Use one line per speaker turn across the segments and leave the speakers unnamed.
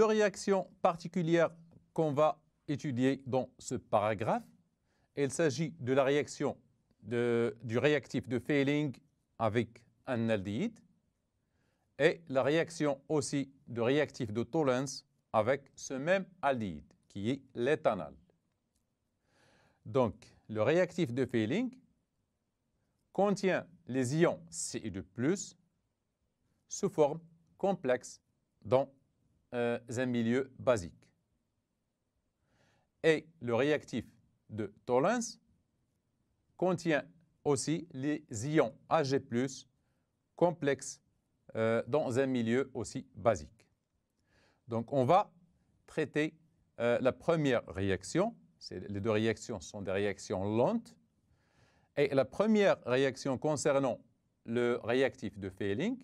deux réactions particulières qu'on va étudier dans ce paragraphe. Il s'agit de la réaction du réactif de Fehling avec un aldéhyde et la réaction aussi du réactif de Tollens avec ce même aldéhyde qui est l'éthanol. Donc, le réactif de Fehling contient les ions Cu2+, sous forme complexe dans un milieu basique. Et le réactif de Tollens contient aussi les ions Ag+, complexes dans un milieu aussi basique. Donc, on va traiter la première réaction. Les deux réactions sont des réactions lentes. Et la première réaction concernant le réactif de Fehling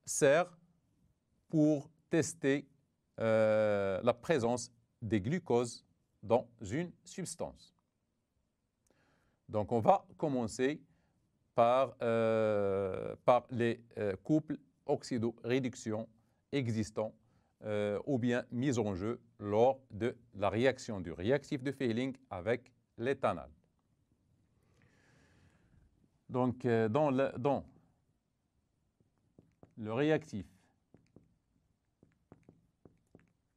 sert pour tester la présence des glucoses dans une substance. Donc, on va commencer par les couples oxydoréduction existants ou bien mis en jeu lors de la réaction du réactif de Fehling avec l'éthanol. Donc, dans le réactif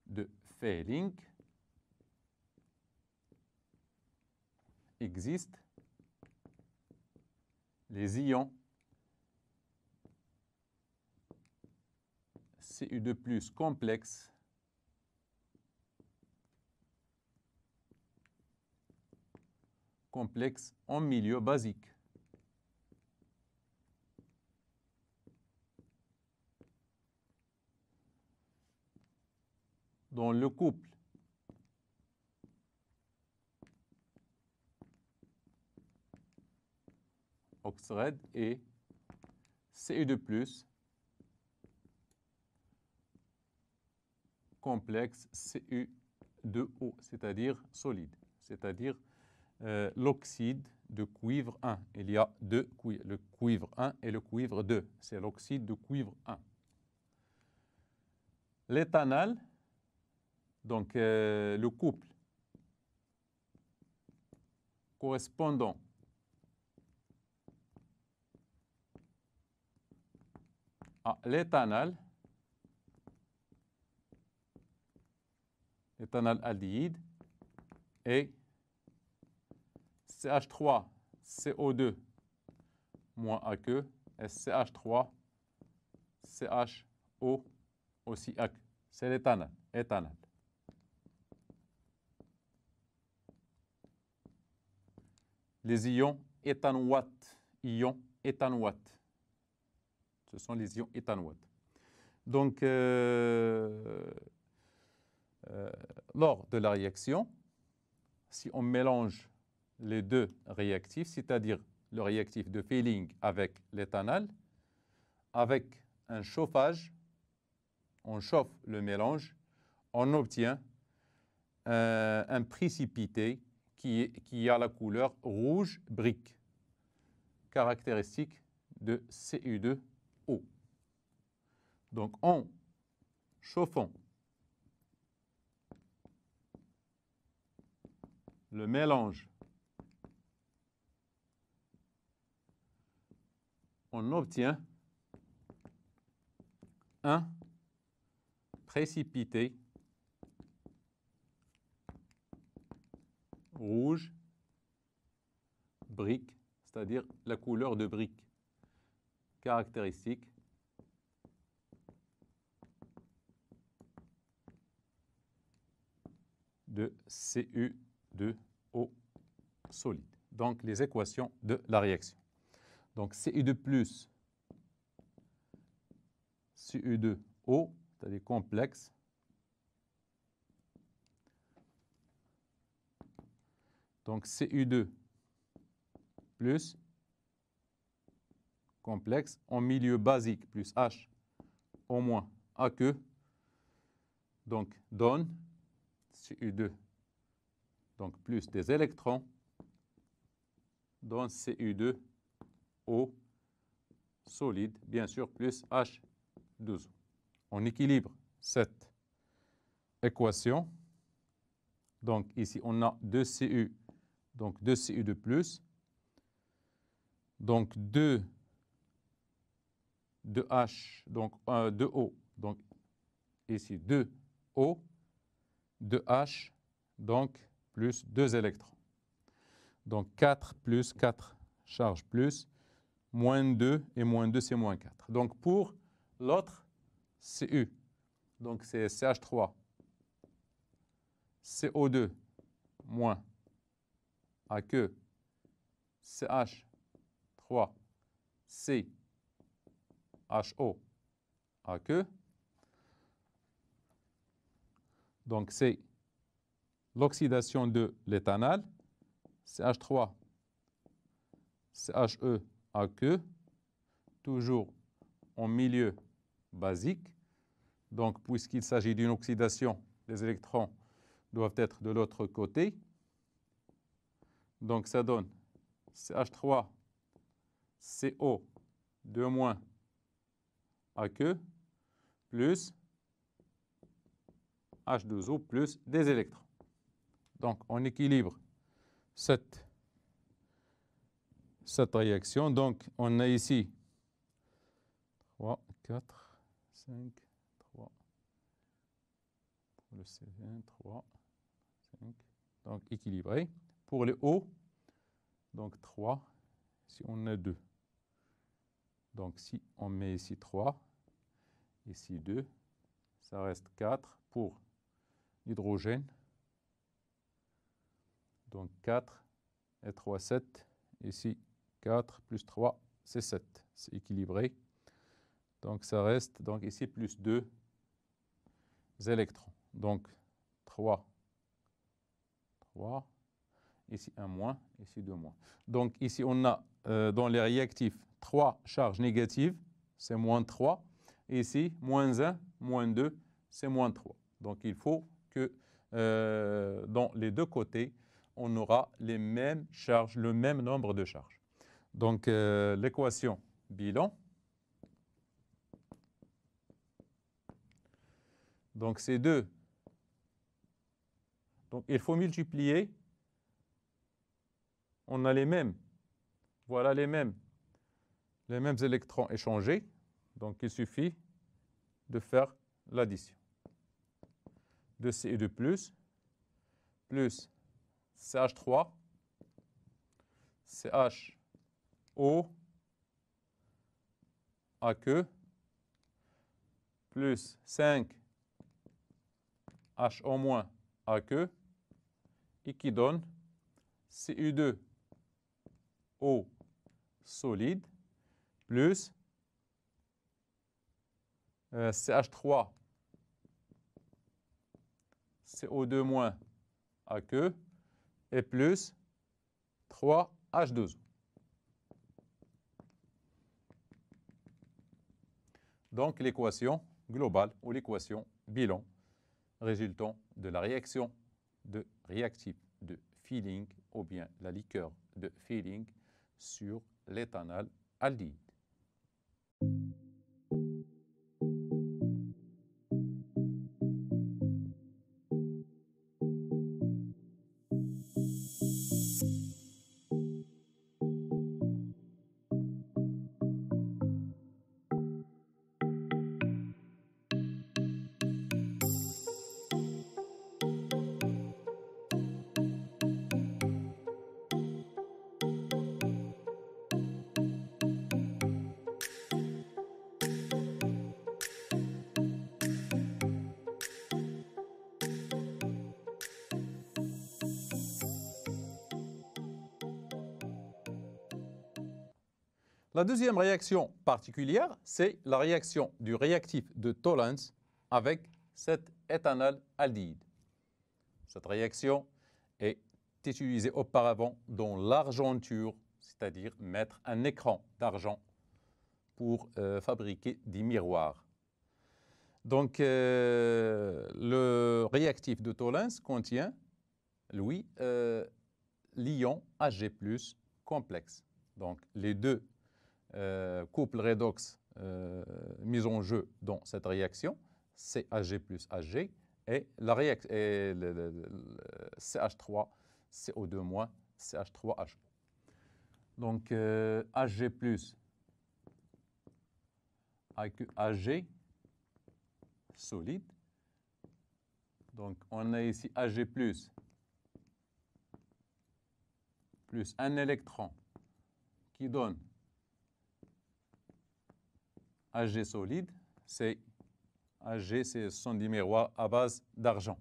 de Fehling existent les ions Cu2+ complexes en milieu basique. Dans le couple oxyde et Cu2+ complexe Cu2O, c'est-à-dire solide, c'est-à-dire l'oxyde de cuivre 1. Il y a deux cuivres, le cuivre 1 et le cuivre 2. C'est l'oxyde de cuivre 1. L'éthanol, donc le couple correspondant à l'éthanol aldéhyde est CH3 CO2 moins aqueux et CH3 CHO aussi aqueux. C'est l'éthanol. Les ions éthanoate. Ce sont les ions éthanoate. Donc, lors de la réaction, si on mélange les deux réactifs, c'est-à-dire le réactif de Fehling avec l'éthanol, avec un chauffage, on chauffe le mélange, on obtient un précipité qui a la couleur rouge brique, caractéristique de Cu2O. Donc, en chauffant le mélange, on obtient un précipité rouge brique, c'est-à-dire la couleur de brique, caractéristique de Cu2O solide. Donc, les équations de la réaction. Donc, Cu2+, Cu2O, c'est-à-dire complexe, donc Cu2 plus complexe en milieu basique plus H au moins aqueux, donc donne Cu2, donc plus des électrons, donne Cu2O solide, bien sûr, plus H12. On équilibre cette équation. Donc ici, on a 2Cu, donc 2Cu de plus. Donc 2H, donc 2O. Donc ici 2O, 2H, donc plus 2 électrons. Donc 4 plus 4 charge plus, moins 2 et moins 2 c'est moins 4. Donc pour l'autre, Cu, donc c'est CH3, CO2 moins AQ, CH3, CHO, AQ. Donc c'est l'oxydation de l'éthanol, CH3, CHE, AQ, toujours en milieu basique. Donc, puisqu'il s'agit d'une oxydation, les électrons doivent être de l'autre côté. Donc, ça donne CH3, CO, 2 moins, AQ, plus H2O, plus des électrons. Donc, on équilibre cette réaction. Donc, on a ici 3, 4, 5, 3, pour le C20, 3, 5, donc équilibré. Pour le O, donc 3, ici on a 2. Donc si on met ici 3, ici 2, ça reste 4 pour l'hydrogène. Donc 4 et 3, 7. Ici 4 plus 3, c'est 7. C'est équilibré. Donc ça reste donc ici plus 2 électrons. Donc 3, 3, ici 1 moins, ici 2 moins. Donc ici on a dans les réactifs 3 charges négatives, c'est moins 3. Et ici, moins 1, moins 2, c'est moins 3. Donc il faut que dans les deux côtés, on aura les mêmes charges, le même nombre de charges. Donc l'équation bilan. Donc c'est 2. Donc il faut multiplier. On a les mêmes. Voilà les mêmes électrons échangés. Donc il suffit de faire l'addition. 2Cu plus CH3, CHO, AQ, plus 5 HO- AQ, et qui donne Cu2O solide, plus CH3, CO2- AQ, et plus 3H2O. Donc l'équation globale ou l'équation bilan résultant de la réaction de réactif de Feeling ou bien la liqueur de Feeling sur l'éthanol aldéhyde. La deuxième réaction particulière, c'est la réaction du réactif de Tollens avec cet éthanol aldéhyde. Cette réaction est utilisée auparavant dans l'argenture, c'est-à-dire mettre un écran d'argent pour fabriquer des miroirs. Donc, le réactif de Tollens contient, lui, l'ion Hg+, complexe. Donc, les deux couple redox mis en jeu dans cette réaction, c'est Hg plus Hg, et la réaction CH3, CO2-, CH3HO. Donc, Hg plus Ag solide. Donc, on a ici Ag plus un électron qui donne Ag solide. C'est Ag, ce sont des miroirs à base d'argent.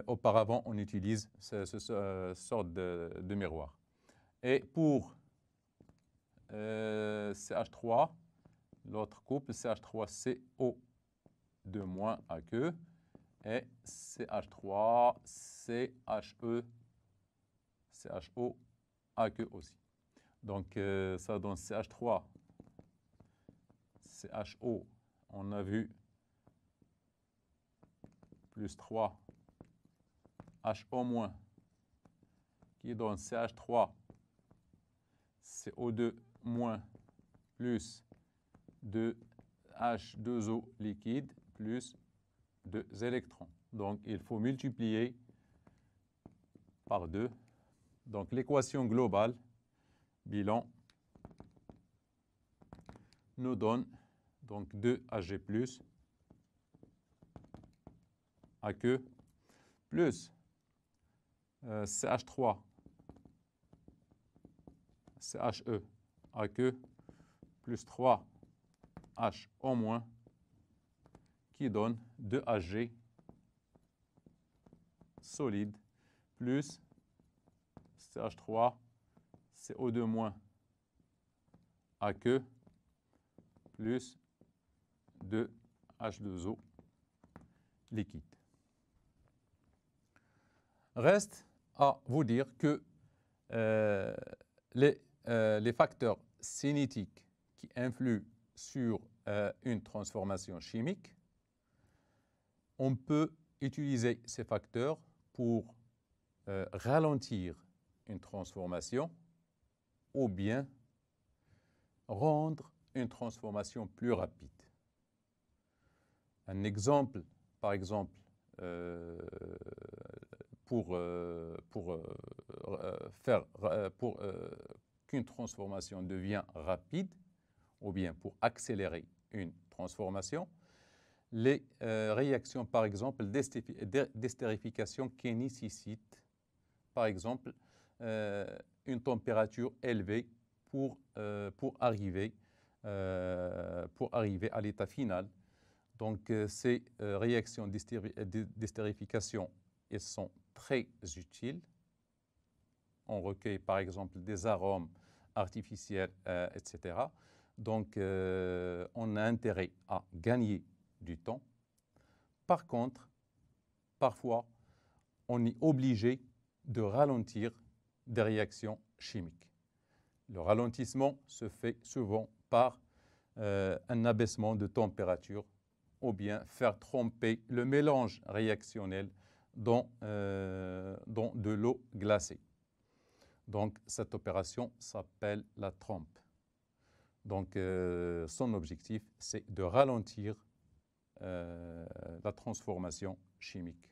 Auparavant, on utilise ce sorte de miroir. Et pour CH3, l'autre couple, CH3CO2- Aq et CH3, CHO, Aq aussi. Donc, ça donne CH3, CHO, on a vu, plus 3, HO-, qui donne CH3, CO2- plus 2H2O liquide plus 2 électrons. Donc, il faut multiplier par 2. Donc, l'équation globale, bilan, nous donne donc 2Ag plus Aq plus CH3, CHE, Aq plus 3HO- qui donne 2Ag solide plus CH3, CO2- Aq plus 2H2O liquide. Reste à vous dire que les facteurs cinétiques qui influent sur une transformation chimique, on peut utiliser ces facteurs pour ralentir une transformation ou bien rendre une transformation plus rapide. Un exemple, par exemple, pour qu'une transformation devienne rapide, ou bien pour accélérer une transformation, les réactions, par exemple, d'estérification qui nécessitent, par exemple, une température élevée pour arriver à l'état final. Donc, ces réactions d'estérification, elles sont très utiles. On recueille, par exemple, des arômes artificiels, etc. Donc, on a intérêt à gagner du temps. Par contre, parfois, on est obligé de ralentir des réactions chimiques. Le ralentissement se fait souvent par un abaissement de température ou bien faire tremper le mélange réactionnel dans de l'eau glacée. Donc, cette opération s'appelle la trempe. Donc, son objectif, c'est de ralentir la transformation chimique.